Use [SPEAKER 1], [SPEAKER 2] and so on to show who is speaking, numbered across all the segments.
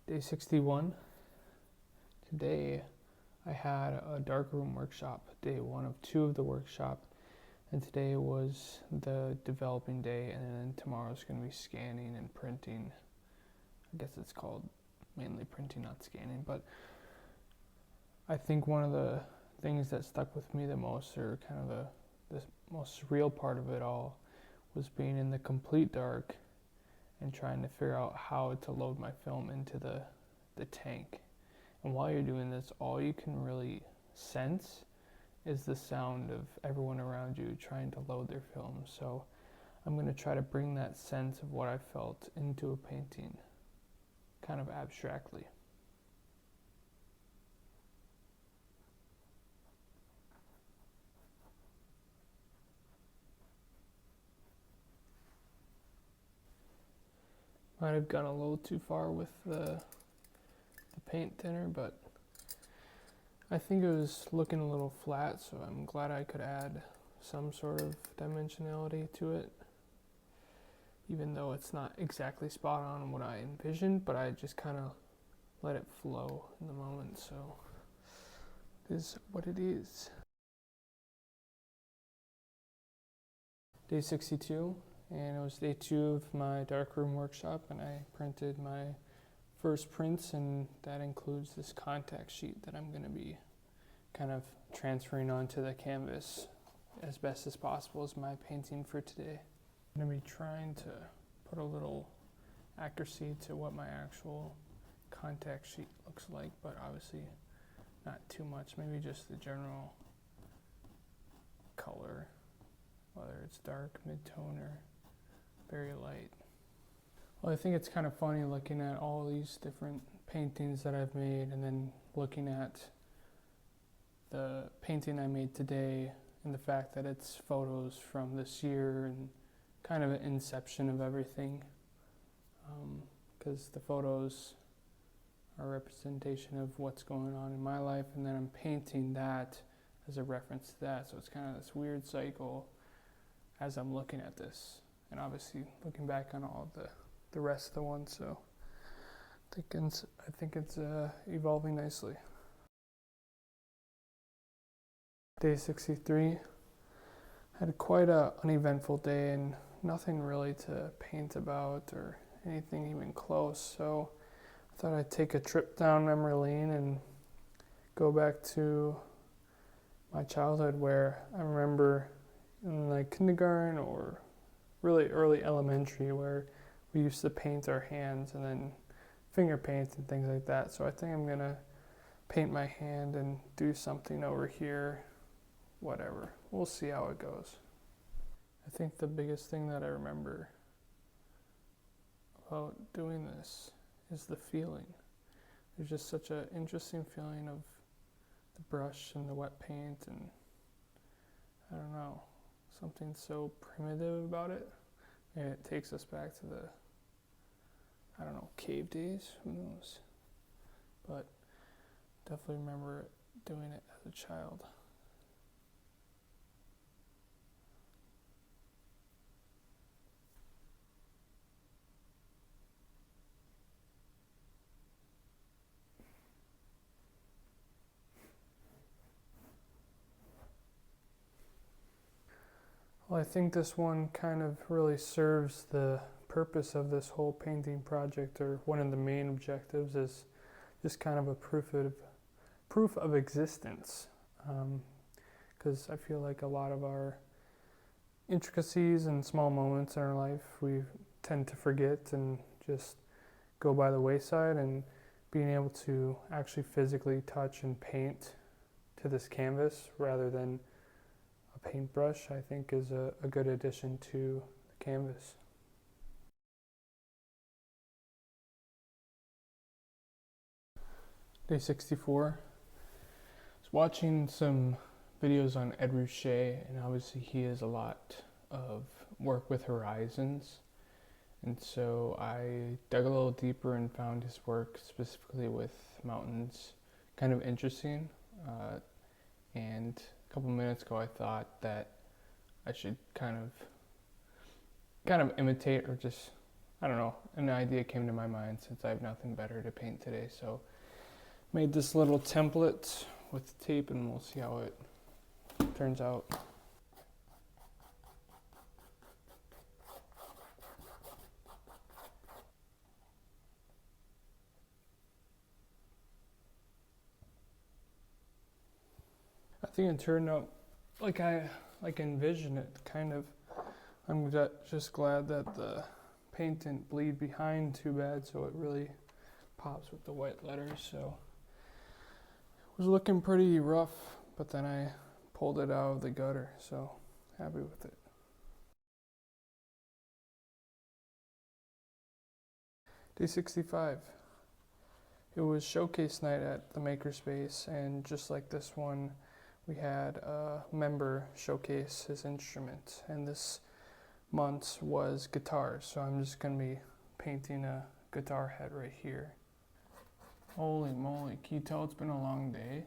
[SPEAKER 1] Day 61. Today I had a darkroom workshop, day 1 of 2 of the workshop, and today was the developing day, and then tomorrow's going to be scanning and printing. I guess it's called mainly printing, not scanning, but I think one of the things that stuck with me the most, or kind of the most surreal part of it all, was being in the complete dark and trying to figure out how to load my film into the tank. And while you're doing this, all you can really sense is the sound of everyone around you trying to load their film. So I'm going to try to bring that sense of what I felt into a painting, kind of abstractly. Might have gone a little too far with the paint thinner, but I think it was looking a little flat, so I'm glad I could add some sort of dimensionality to it, even though it's not exactly spot on what I envisioned, but I just kind of let it flow in the moment, so it is what it is. Day 62, and it was day 2 of my darkroom workshop, and I printed my first prints, and that includes this contact sheet that I'm going to be kind of transferring onto the canvas as best as possible as my painting for today. I'm going to be trying to put a little accuracy to what my actual contact sheet looks like, but obviously not too much, maybe just the general color, whether it's dark, mid-tone, or very light. Well, I think it's kind of funny looking at all these different paintings that I've made and then looking at the painting I made today and the fact that it's photos from this year and kind of an inception of everything, because the photos are a representation of what's going on in my life, and then I'm painting that as a reference to that, so it's kind of this weird cycle as I'm looking at this, and obviously looking back on all the rest of the ones, so I think it's evolving nicely. Day 63, had quite an uneventful day and nothing really to paint about or anything even close, so I thought I'd take a trip down memory lane and go back to my childhood, where I remember in like kindergarten or really early elementary, where we used to paint our hands and then finger paint and things like that. So I think I'm gonna paint my hand and do something over here, whatever. We'll see how it goes. I think the biggest thing that I remember about doing this is the feeling. There's just such an interesting feeling of the brush and the wet paint, and I don't know, something so primitive about it. And it takes us back to the, I don't know, cave days, who knows? But definitely remember doing it as a child. Well, I think this one kind of really serves the purpose of this whole painting project, or one of the main objectives is just kind of a proof of existence, because I feel like a lot of our intricacies and small moments in our life we tend to forget and just go by the wayside, and being able to actually physically touch and paint to this canvas rather than a paintbrush, I think is a good addition to the canvas. Day 64. I was watching some videos on Ed Ruscha, and obviously he has a lot of work with horizons, and so I dug a little deeper and found his work specifically with mountains kind of interesting, and a couple minutes ago I thought that I should kind of imitate or just I don't know, an idea came to my mind since I have nothing better to paint today. So made this little template with tape and we'll see how it turns out. I think it turned out like I envisioned it, kind of. I'm just glad that the paint didn't bleed behind too bad, so it really pops with the white letters. So it was looking pretty rough, but then I pulled it out of the gutter, so happy with it. Day 65. It was showcase night at the Makerspace, and just like this one, we had a member showcase his instrument, and this month's was guitars, so I'm just going to be painting a guitar head right here. Holy moly, can you tell it's been a long day?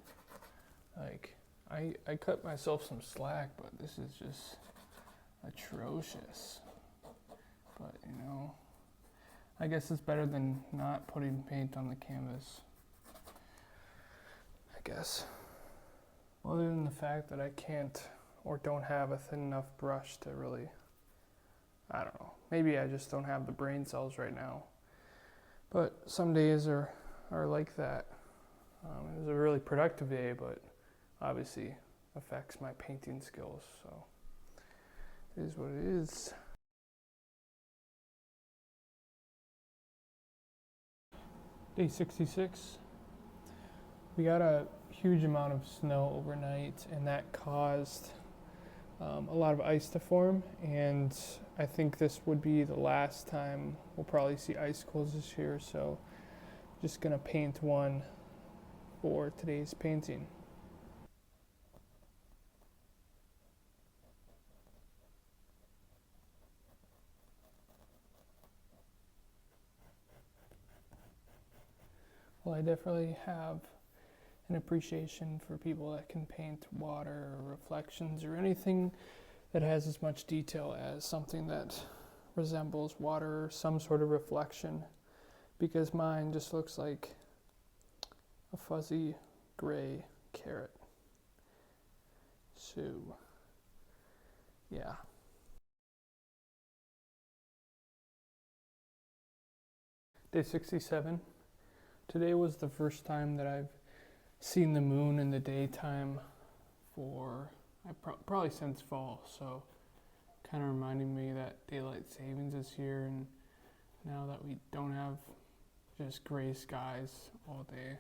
[SPEAKER 1] Like, I cut myself some slack, but this is just atrocious. But, you know, I guess it's better than not putting paint on the canvas, I guess. Other than the fact that I can't or don't have a thin enough brush to really, I don't know, maybe I just don't have the brain cells right now. But some days are like that. It was a really productive day, but obviously affects my painting skills, so it is what it is. Day 66. We got a huge amount of snow overnight, and that caused a lot of ice to form, and I think this would be the last time we'll probably see icicles this year, so just gonna paint one for today's painting. Well, I definitely have an appreciation for people that can paint water or reflections or anything that has as much detail as something that resembles water or some sort of reflection, because mine just looks like a fuzzy gray carrot. So, yeah. Day 67. Today was the first time that I've seen the moon in the daytime for probably since fall, so kind of reminding me that daylight savings is here, and now that we don't have just gray skies all day,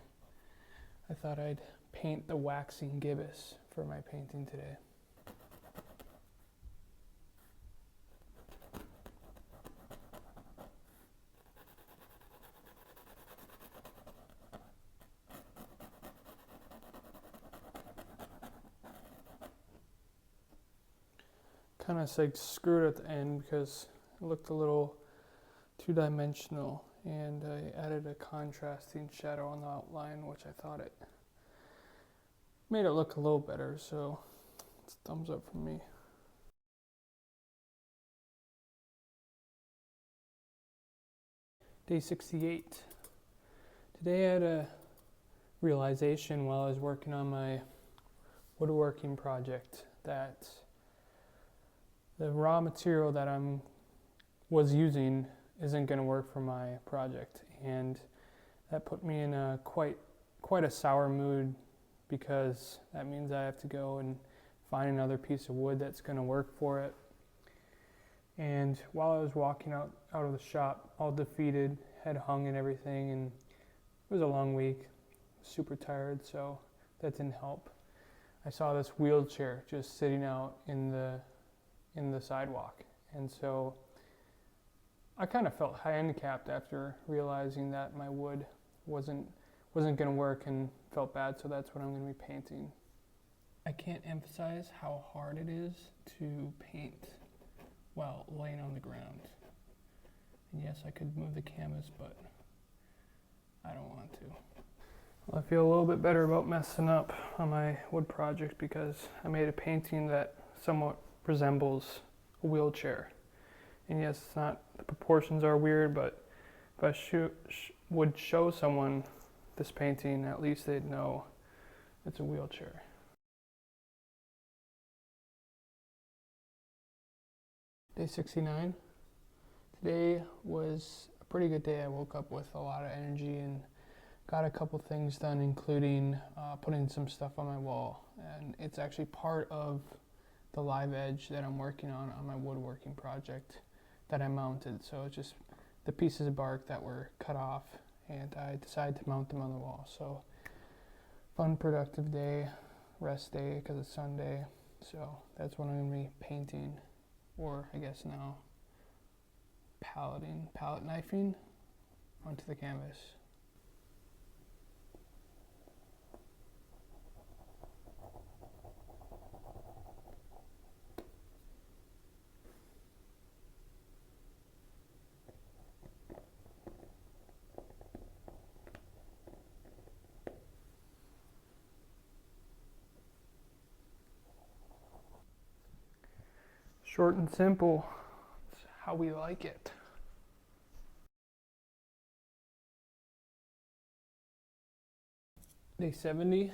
[SPEAKER 1] I thought I'd paint the waxing gibbous for my painting today. Kind of like screwed at the end because it looked a little two-dimensional, and I added a contrasting shadow on the outline, which I thought it made it look a little better, so it's a thumbs up from me. Day 68. Today I had a realization while I was working on my woodworking project that the raw material that I was using isn't going to work for my project, and that put me in a quite a sour mood, because that means I have to go and find another piece of wood that's going to work for it. And while I was walking out of the shop, all defeated, head hung and everything, and it was a long week, super tired, so that didn't help. I saw this wheelchair just sitting out in the sidewalk, and so I kind of felt handicapped after realizing that my wood wasn't going to work, and felt bad, so that's what I'm going to be painting. I can't emphasize how hard it is to paint while laying on the ground. And yes, I could move the canvas, but I don't want to. Well, I feel a little bit better about messing up on my wood project because I made a painting that somewhat resembles a wheelchair. And yes, it's not, the proportions are weird, but if I would show someone this painting, at least they'd know it's a wheelchair. Day 69. Today was a pretty good day. I woke up with a lot of energy and got a couple things done, including putting some stuff on my wall. And it's actually part of the live edge that I'm working on my woodworking project that I mounted. So it's just the pieces of bark that were cut off, and I decided to mount them on the wall. So fun, productive day, rest day because it's Sunday. So that's what I'm going to be painting, or I guess now palette knifing onto the canvas. Short and simple. It's how we like it. Day 70.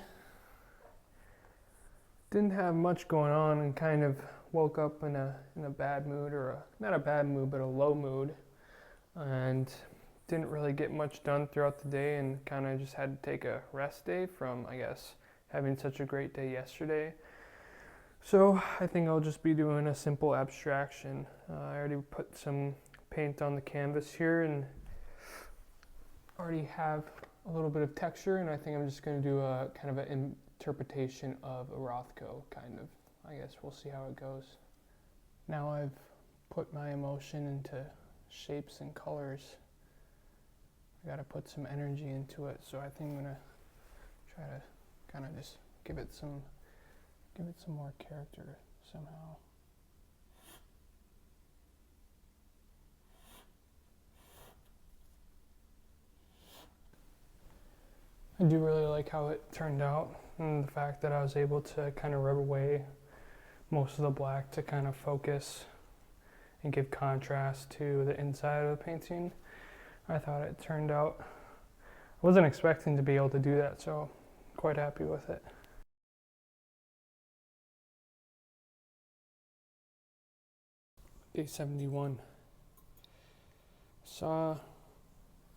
[SPEAKER 1] Didn't have much going on and kind of woke up in a bad mood, or not a bad mood, but a low mood, and didn't really get much done throughout the day, and kind of just had to take a rest day from, I guess, having such a great day yesterday. So I think I'll just be doing a simple abstraction. I already put some paint on the canvas here and already have a little bit of texture, and I think I'm just going to do a kind of an interpretation of a Rothko, kind of. I guess we'll see how it goes. Now I've put my emotion into shapes and colors. I got to put some energy into it, so I think I'm going to try to kind of just give it some more character somehow. I do really like how it turned out, and the fact that I was able to kind of rub away most of the black to kind of focus and give contrast to the inside of the painting. I thought it turned out, I wasn't expecting to be able to do that, so quite happy with it. Day 71. Saw,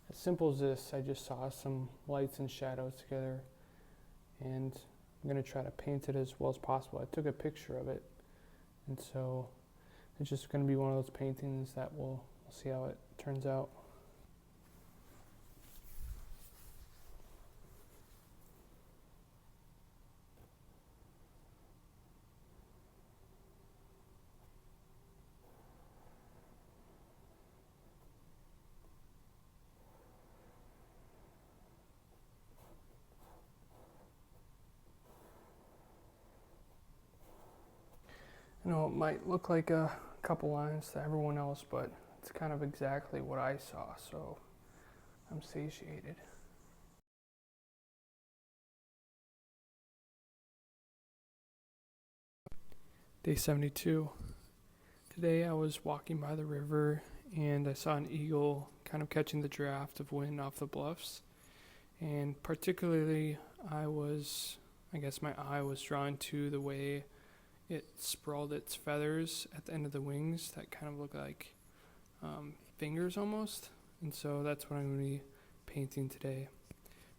[SPEAKER 1] as simple as this, I just saw some lights and shadows together, and I'm going to try to paint it as well as possible. I took a picture of it, and so it's just going to be one of those paintings that we'll see how it turns out. I know it might look like a couple lines to everyone else, but it's kind of exactly what I saw, so I'm satiated. Day 72. Today I was walking by the river and I saw an eagle kind of catching the draft of wind off the bluffs. And particularly I guess my eye was drawn to the way it sprawled its feathers at the end of the wings that kind of look like fingers almost. And so that's what I'm going to be painting today.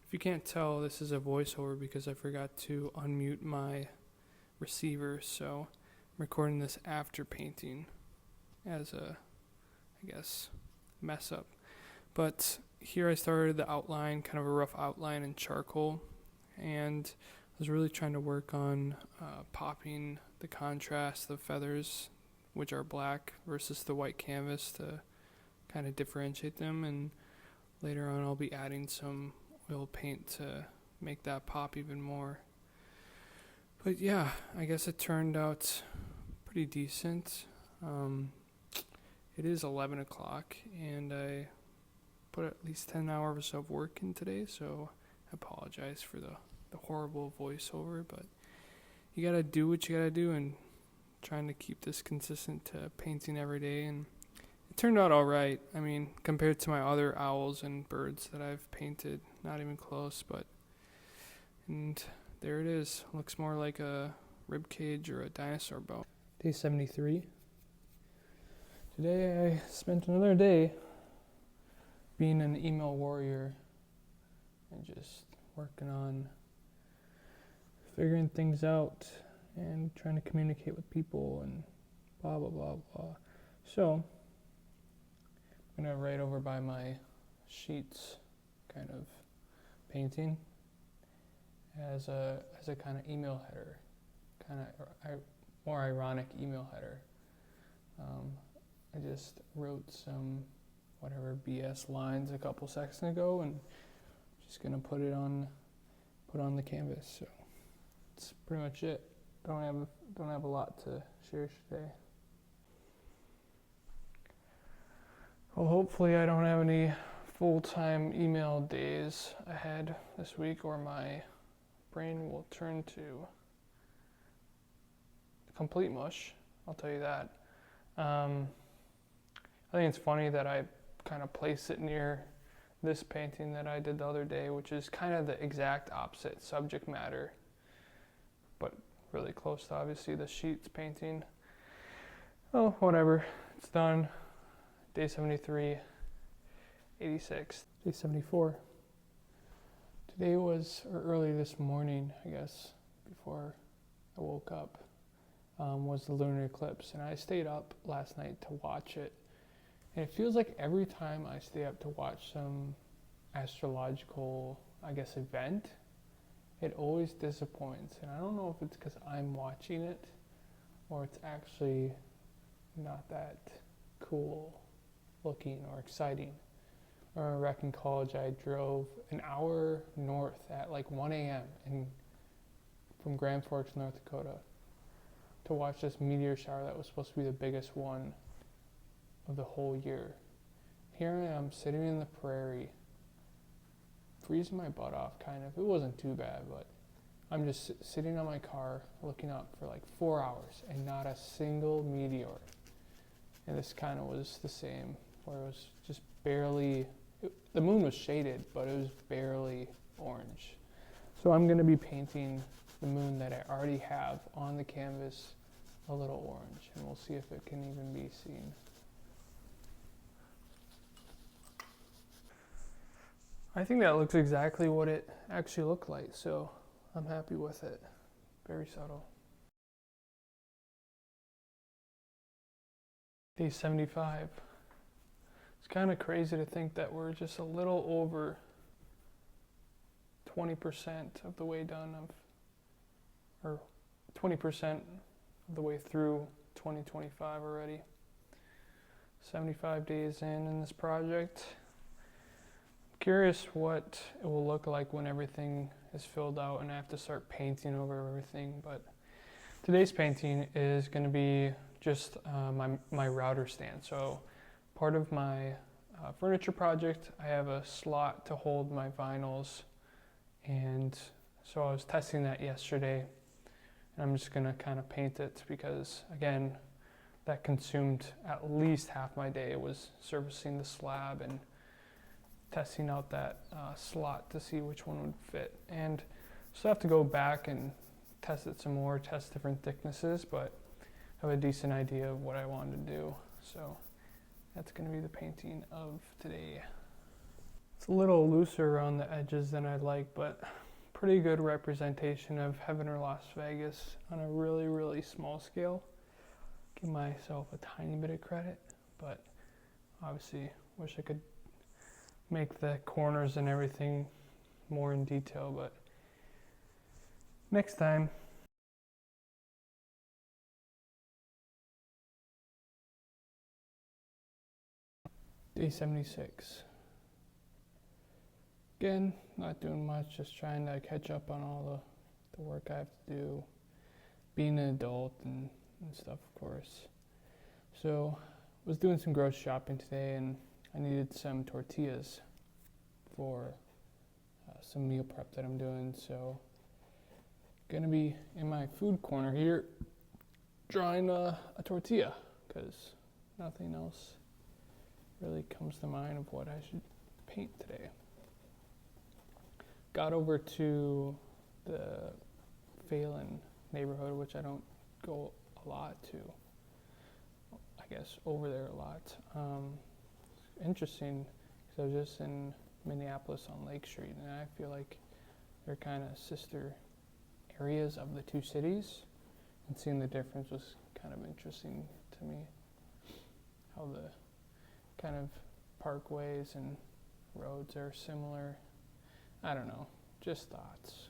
[SPEAKER 1] If you can't tell, this is a voiceover because I forgot to unmute my receiver, so I'm recording this after painting as a, I guess, mess up. But here I started the outline, kind of a rough outline in charcoal, and I was really trying to work on popping the contrast, the feathers, which are black, versus the white canvas to kind of differentiate them. And later on I'll be adding some oil paint to make that pop even more. But yeah, I guess it turned out pretty decent. It is 11 o'clock and I put at least 10 hours of work in today, so I apologize for the horrible voiceover, but you gotta do what you gotta do, and trying to keep this consistent to painting every day and it turned out all right. I mean, compared to my other owls and birds that I've painted, not even close, and there it is. Looks more like a rib cage or a dinosaur bone. Day 73. Today I spent another day being an email warrior and just working on figuring things out and trying to communicate with people and blah blah blah blah. So I'm gonna write over by my sheets kind of painting as a kind of email header, kind of more ironic email header. I just wrote some whatever BS lines a couple seconds ago and just gonna put on the canvas. So that's pretty much it. Don't have a lot to share today. Well, hopefully I don't have any full-time email days ahead this week, or my brain will turn to complete mush. I'll tell you that. I think it's funny that I kind of place it near this painting that I did the other day, which is kind of the exact opposite subject matter, but really close to obviously the sheets painting. Oh, whatever. It's done. Day 73, 86, day 74. Today was, or early this morning, I guess, before I woke up, was the lunar eclipse. And I stayed up last night to watch it. And it feels like every time I stay up to watch some astrological, I guess, event, it always disappoints. And I don't know if it's because I'm watching it or it's actually not that cool looking or exciting. I remember back in college, I drove an hour north at like 1 a.m. from Grand Forks, North Dakota, to watch this meteor shower that was supposed to be the biggest one of the whole year. Here I am sitting in the prairie, freezing my butt off kind of. It wasn't too bad, but I'm just sitting on my car looking up for like 4 hours and not a single meteor. And this kind of was the same, where it was just barely, the moon was shaded, but it was barely orange. So I'm going to be painting the moon that I already have on the canvas a little orange, and we'll see if it can even be seen. I think that looks exactly what it actually looked like, so I'm happy with it. Very subtle. Day 75. It's kind of crazy to think that we're just a little over 20% of the way done or 20% of the way through 2025 already. 75 days in this project. Curious what it will look like when everything is filled out and I have to start painting over everything. But today's painting is going to be just my router stand. So part of my furniture project, I have a slot to hold my vinyls, and so I was testing that yesterday, and I'm just going to kind of paint it because, again, that consumed at least half my day. It was servicing the slab and testing out that slot to see which one would fit. And so I have to go back and test it some more, test different thicknesses, but I have a decent idea of what I wanted to do. So that's going to be the painting of today. It's a little looser around the edges than I'd like, but pretty good representation of Heaven or Las Vegas on a really, really small scale. Give myself a tiny bit of credit, but obviously wish I could make the corners and everything more in detail, but next time. Day 76. Again, not doing much, just trying to catch up on all the work I have to do, being an adult and stuff, of course. So I was doing some grocery shopping today, and I needed some tortillas for some meal prep that I'm doing. So gonna be in my food corner here drawing a tortilla because nothing else really comes to mind of what I should paint today. Got over to the Phelan neighborhood, which I don't go a lot to. I guess over there a lot. Interesting, because I was just in Minneapolis on Lake Street, and I feel like they're kind of sister areas of the two cities, and seeing the difference was kind of interesting to me. How the kind of parkways and roads are similar. I don't know, just thoughts.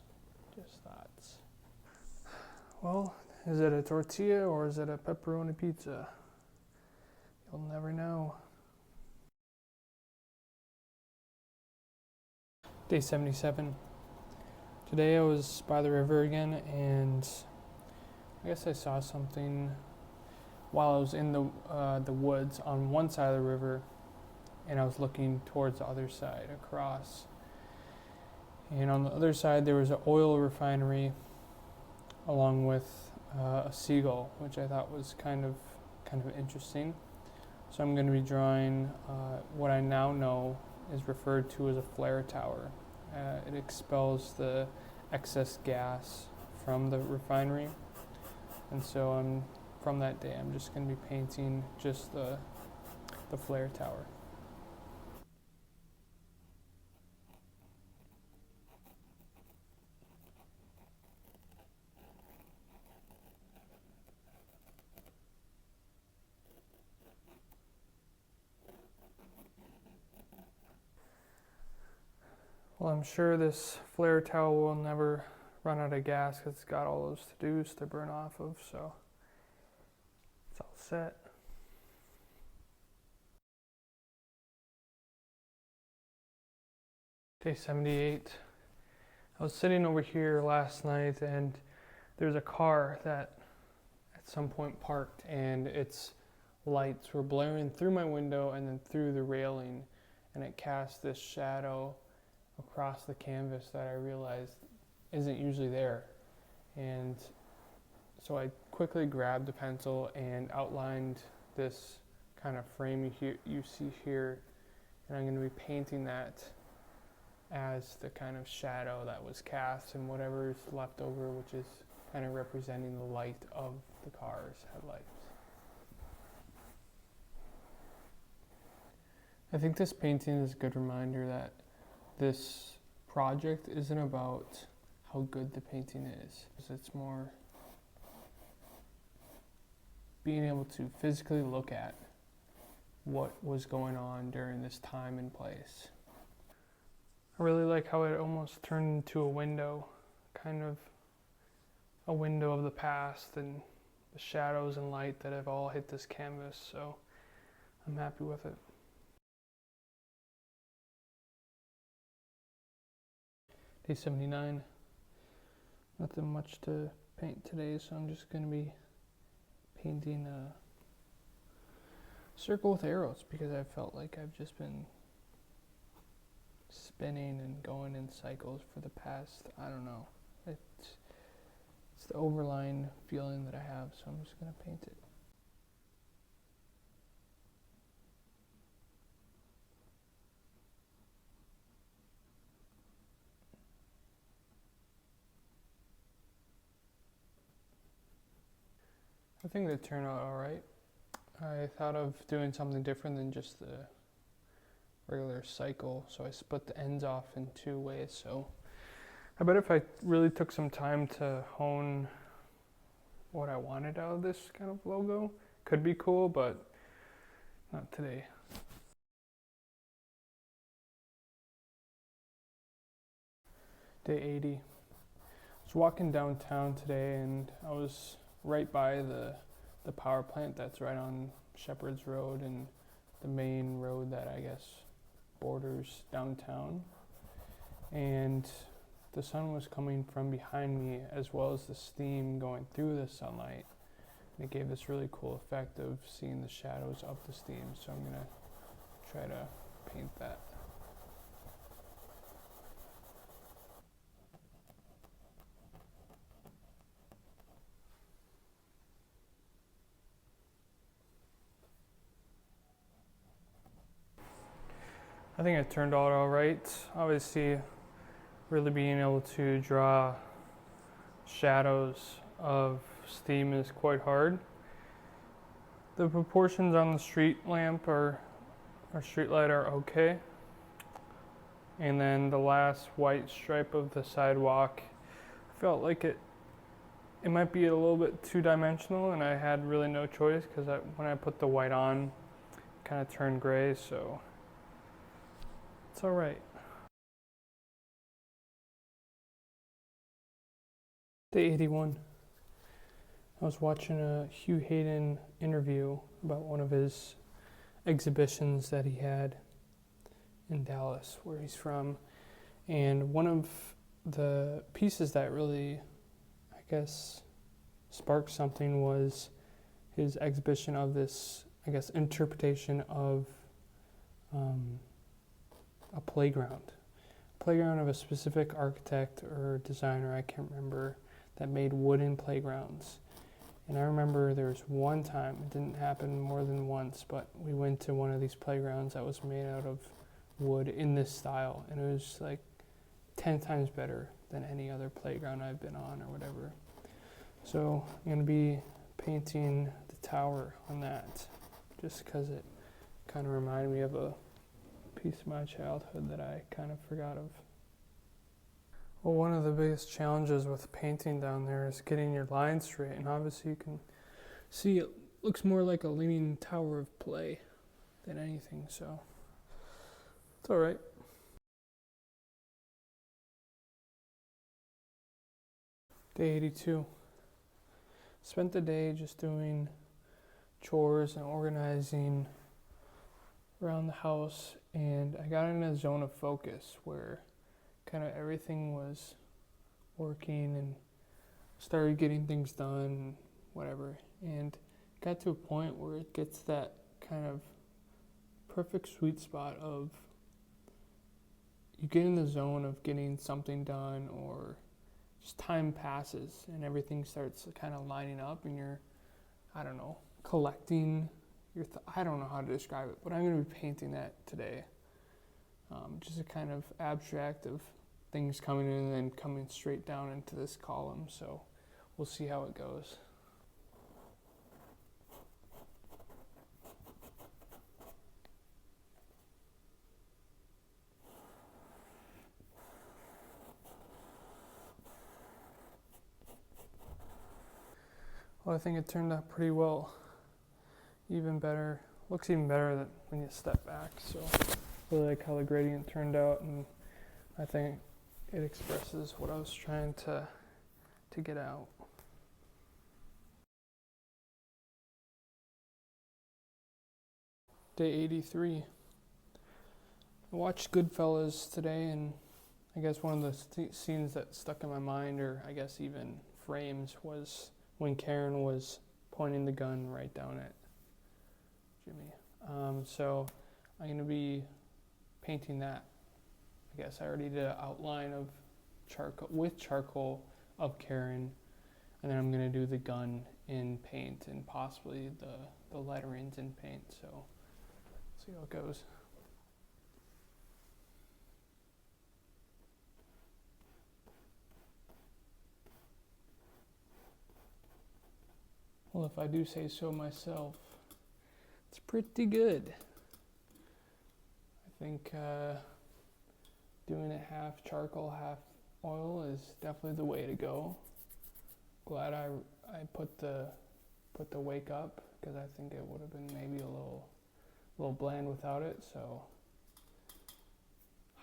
[SPEAKER 1] Well, is it a tortilla or is it a pepperoni pizza? You'll never know. Day 77. Today I was by the river again, and I guess I saw something while I was in the woods on one side of the river, and I was looking towards the other side across. And on the other side there was an oil refinery, along with a seagull, which I thought was kind of interesting. So I'm going to be drawing what I now know is referred to as a flare tower. It expels the excess gas from the refinery, and so from that day I'm just going to be painting just the flare tower. Well, I'm sure this flare tower will never run out of gas because it's got all those to-dos to burn off of, so it's all set. Day 78. I was sitting over here last night, and there's a car that at some point parked, and its lights were blaring through my window and then through the railing, and it cast this shadow across the canvas that I realized isn't usually there. And so I quickly grabbed a pencil and outlined this kind of frame you see here, and I'm going to be painting that as the kind of shadow that was cast, and whatever is left over, which is kind of representing the light of the car's headlights. I think this painting is a good reminder that this project isn't about how good the painting is. It's more being able to physically look at what was going on during this time and place. I really like how it almost turned into a window, kind of a window of the past, and the shadows and light that have all hit this canvas, so I'm happy with it. Day 79. Nothing much to paint today, so I'm just going to be painting a circle with arrows, because I felt like I've just been spinning and going in cycles for the past, I don't know. It's the overlying feeling that I have, so I'm just going to paint it. I think they turned out alright. I thought of doing something different than just the regular cycle, so I split the ends off in two ways. So I bet if I really took some time to hone what I wanted out of this kind of logo, could be cool, but not today. Day 80. I was walking downtown today, and I was right by the power plant that's right on Shepherd's Road, and the main road that I guess borders downtown. And the sun was coming from behind me, as well as the steam going through the sunlight. And it gave this really cool effect of seeing the shadows of the steam. So I'm gonna try to paint that. I think it turned out all right. Obviously, really being able to draw shadows of steam is quite hard. The proportions on the street lamp or street light are okay. And then the last white stripe of the sidewalk felt like it might be a little bit two-dimensional, and I had really no choice because when I put the white on, it kind of turned gray, so it's all right. Day 81. I was watching a Hugh Hayden interview about one of his exhibitions that he had in Dallas, where he's from. And one of the pieces that really, I guess, sparked something was his exhibition of this, I guess, interpretation of a playground. Playground of a specific architect or designer, I can't remember, that made wooden playgrounds. And I remember there was one time, it didn't happen more than once, but we went to one of these playgrounds that was made out of wood in this style, and it was like 10 times better than any other playground I've been on or whatever. So I'm going to be painting the tower on that, just because it kind of reminded me of a piece of my childhood that I kind of forgot of. Well, one of the biggest challenges with painting down there is getting your lines straight, and obviously you can see it looks more like a leaning tower of play than anything, so it's all right. Day 82. Spent the day just doing chores and organizing around the house, and I got in a zone of focus where kind of everything was working and started getting things done and whatever, and got to a point where it gets that kind of perfect sweet spot of you get in the zone of getting something done, or just time passes and everything starts kind of lining up, and you're, I don't know, collecting your I don't know how to describe it, but I'm going to be painting that today. Just a kind of abstract of things coming in and then coming straight down into this column, so we'll see how it goes. Well, I think it turned out pretty well. Even better, looks even better when you step back, so I really like how the gradient turned out, and I think it expresses what I was trying to get out. Day 83. I watched Goodfellas today, and I guess one of the scenes that stuck in my mind, or I guess even frames, was when Karen was pointing the gun right down at Jimmy. So I'm going to be painting that. I guess I already did an outline of charcoal of Karen, and then I'm going to do the gun in paint and possibly the letterings in paint, so see how it goes. Well, if I do say so myself, it's pretty good. I think doing it half charcoal, half oil is definitely the way to go. Glad I put the wake up, because I think it would have been maybe a little bland without it. So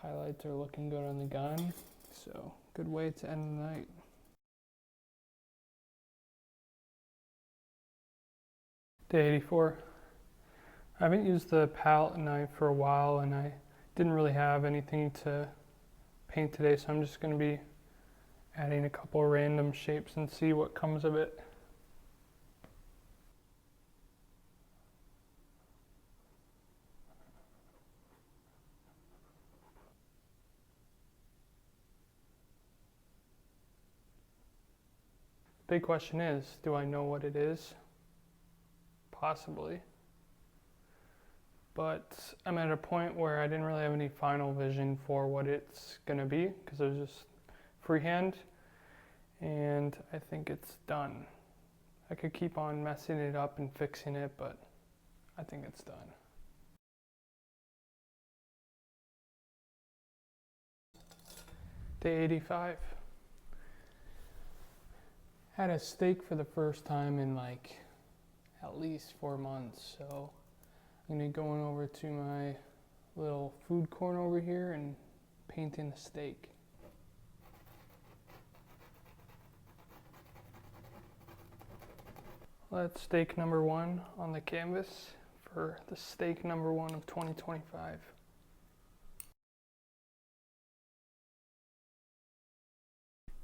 [SPEAKER 1] highlights are looking good on the gun, so good way to end the night. Day 84. I haven't used the palette knife for a while, and I didn't really have anything to paint today, so I'm just going to be adding a couple random shapes and see what comes of it. Big question is, do I know what it is? Possibly. but I'm at a point where I didn't really have any final vision for what it's gonna be because it was just freehand, and I think it's done. I could keep on messing it up and fixing it, but I think it's done. Day 85. Had a steak for the first time in like at least 4 months, so I'm gonna be going over to my little food corner over here and painting the steak. That's steak number 1 on the canvas for the steak number 1 of 2025.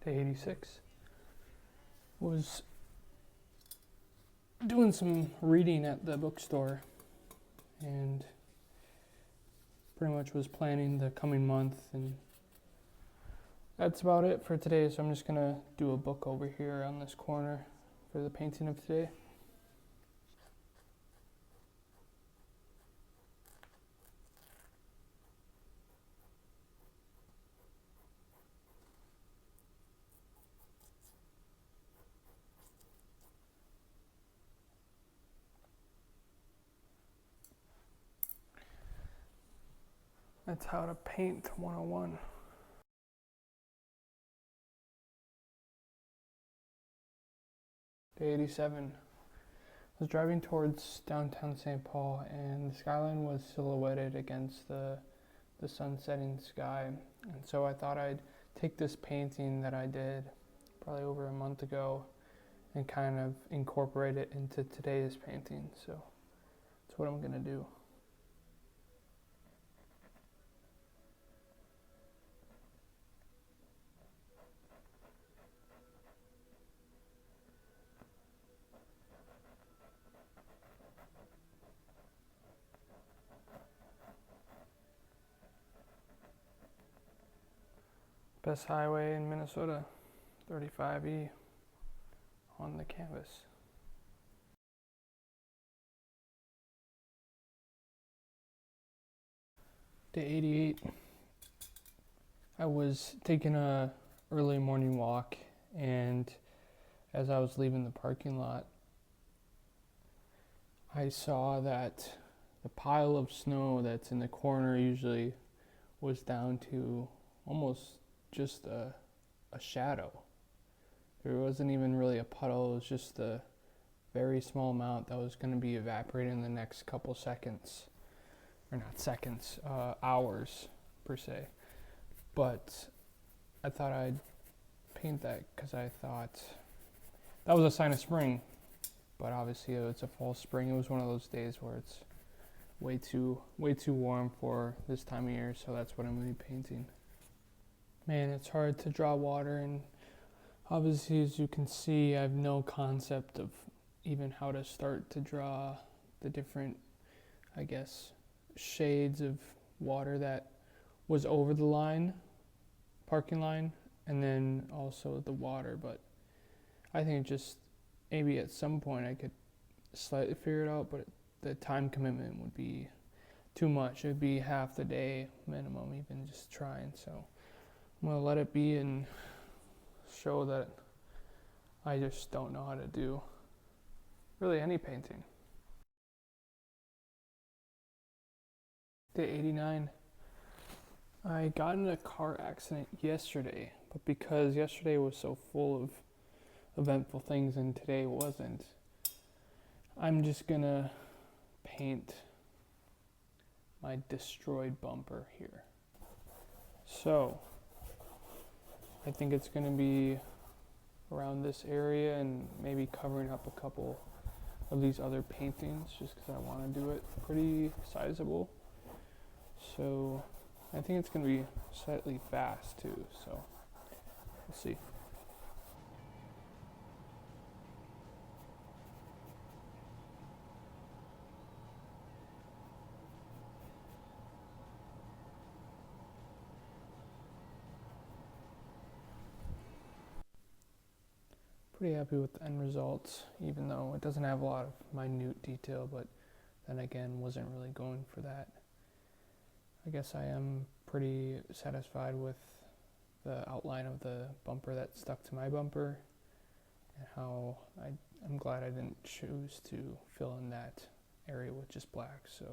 [SPEAKER 1] Day 86. Was doing some reading at the bookstore and pretty much was planning the coming month, and that's about it for today. So I'm just gonna do a book over here on this corner for the painting of today. That's how to paint 101. Day 87. I was driving towards downtown St. Paul, and the skyline was silhouetted against the sun setting sky. And so I thought I'd take this painting that I did probably over a month ago and kind of incorporate it into today's painting. So that's what I'm gonna do. Best highway in Minnesota, 35E on the canvas. Day 88. I was taking a early morning walk, and as I was leaving the parking lot, I saw that the pile of snow that's in the corner usually was down to almost just a shadow. There wasn't even really a puddle, it was just a very small amount that was going to be evaporating in the next couple seconds. Or not seconds, hours per se. But I thought I'd paint that because I thought that was a sign of spring. But obviously it's a false spring. It was one of those days where it's way too warm for this time of year, so that's what I'm going to be painting. Man, it's hard to draw water, and obviously, as you can see, I have no concept of even how to start to draw the different, I guess, shades of water that was over the line, parking line, and then also the water. But I think just maybe at some point I could slightly figure it out, but the time commitment would be too much. It would be half the day minimum, even just trying. So I'm gonna let it be and show that I just don't know how to do really any painting. Day 89. I got in a car accident yesterday, but because yesterday was so full of eventful things and today wasn't, I'm just gonna paint my destroyed bumper here. So I think it's gonna be around this area and maybe covering up a couple of these other paintings just because I want to do it pretty sizable. So I think it's going to be slightly fast too, so we'll see. Pretty happy with the end results, even though it doesn't have a lot of minute detail, but then again wasn't really going for that. I guess I am pretty satisfied with the outline of the bumper that stuck to my bumper, and how I'm glad I didn't choose to fill in that area with just black, so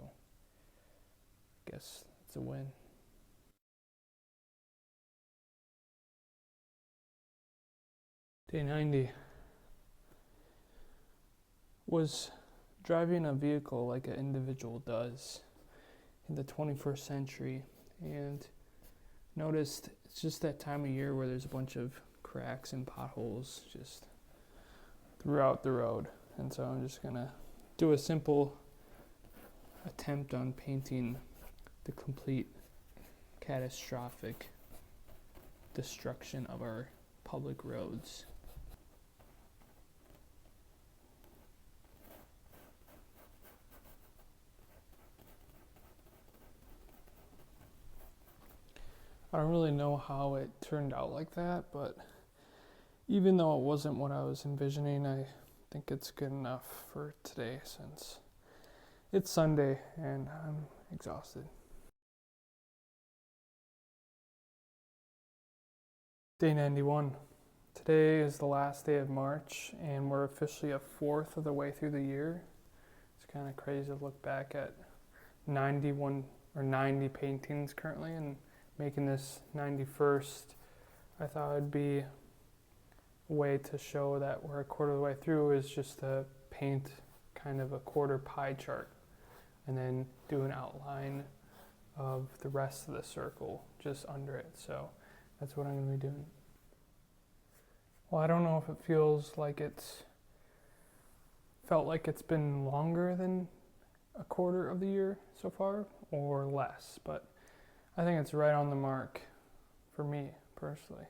[SPEAKER 1] I guess it's a win. Day 90 was driving a vehicle like an individual does in the 21st century, and noticed it's just that time of year where there's a bunch of cracks and potholes just throughout the road. And so I'm just gonna do a simple attempt on painting the complete catastrophic destruction of our public roads. I don't really know how it turned out like that, but even though it wasn't what I was envisioning, I think it's good enough for today since it's Sunday and I'm exhausted. Day 91. Today is the last day of March and we're officially a fourth of the way through the year. It's kind of crazy to look back at 91 or 90 paintings currently and making this 91st. I thought it'd be a way to show that we're a quarter of the way through is just to paint kind of a quarter pie chart and then do an outline of the rest of the circle just under it. So that's what I'm going to be doing. Well, I don't know if it felt like it's been longer than a quarter of the year so far or less, but I think it's right on the mark for me personally.